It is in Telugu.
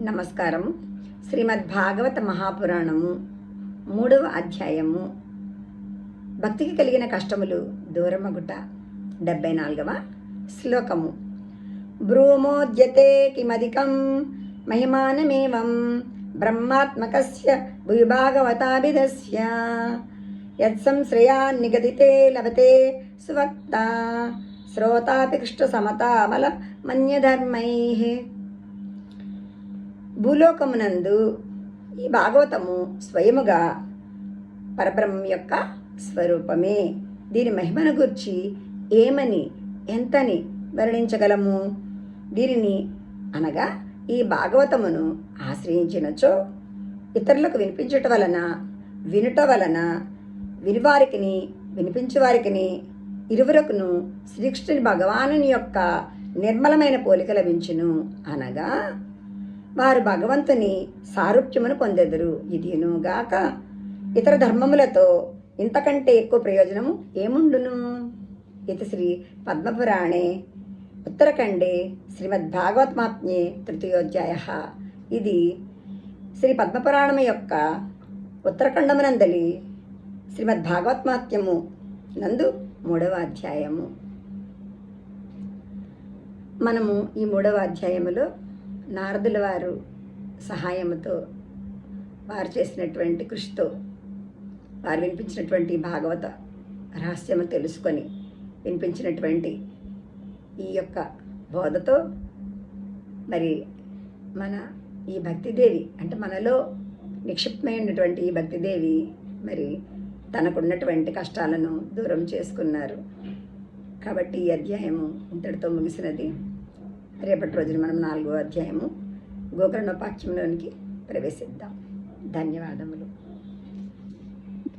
నమస్కారం. శ్రీమద్భాగవత మహాపురాణము 3వ అధ్యాయము భక్తికి కలిగిన కష్టములు దూరమగుట. 74వ శ్లోకము. బ్రూమోద్యతే కిమధికం మహిమానమేవం బ్రహ్మాత్మకస్య భూభాగవతాభిధస్య యత్సంశ్రయాన్ నిగదితే లభతే సువక్త శ్రోతాపి కృష్ణ సమతామల మన్యధర్మైః. భూలోకమునందు ఈ భాగవతము స్వయముగా పరబ్రహ్మం యొక్క స్వరూపమే. దీని మహిమను గురించి ఏమని ఎంతని వర్ణించగలము? దీనిని అనగా ఈ భాగవతమును ఆశ్రయించినచో ఇతరులకు వినిపించుట వలన వినివారికిని వినిపించేవారికిని ఇరువురకును శ్రీకృష్ణుని భగవానుని యొక్క నిర్మలమైన పోలిక లభించును. అనగా వారు భగవంతుని సారూప్యమును పొందెదరు. ఇదినుగాక ఇతర ధర్మములతో ఇంతకంటే ఎక్కువ ప్రయోజనము ఏముండును? ఇది శ్రీ పద్మపురాణే ఉత్తరఖండే శ్రీమద్భాగవతమాత్మ్యే తృతీయోధ్యాయ. ఇది శ్రీ పద్మపురాణము యొక్క ఉత్తరఖండమునందలి శ్రీమద్భాగవతమాత్మ్యము నందు 3వ అధ్యాయము. మనము ఈ 3వ అధ్యాయములో నారదుల వారు సహాయముతో వారు చేసినటువంటి కృషితో వారు వినిపించినటువంటి భాగవత రహస్యము తెలుసుకొని వినిపించినటువంటి ఈ యొక్క బోధతో మరి మన ఈ భక్తిదేవి అంటే మనలో నిక్షిప్తమైనటువంటి ఈ భక్తిదేవి మరి తనకున్నటువంటి కష్టాలను దూరం చేసుకున్నారు. కాబట్టి ఈ అధ్యాయము ఇంతటితో ముగిసినది. రేపటి రోజున మనం 4వ అధ్యాయము గోకర్ణోపాఖ్యంలోనికి ప్రవేశిద్దాం. ధన్యవాదములు.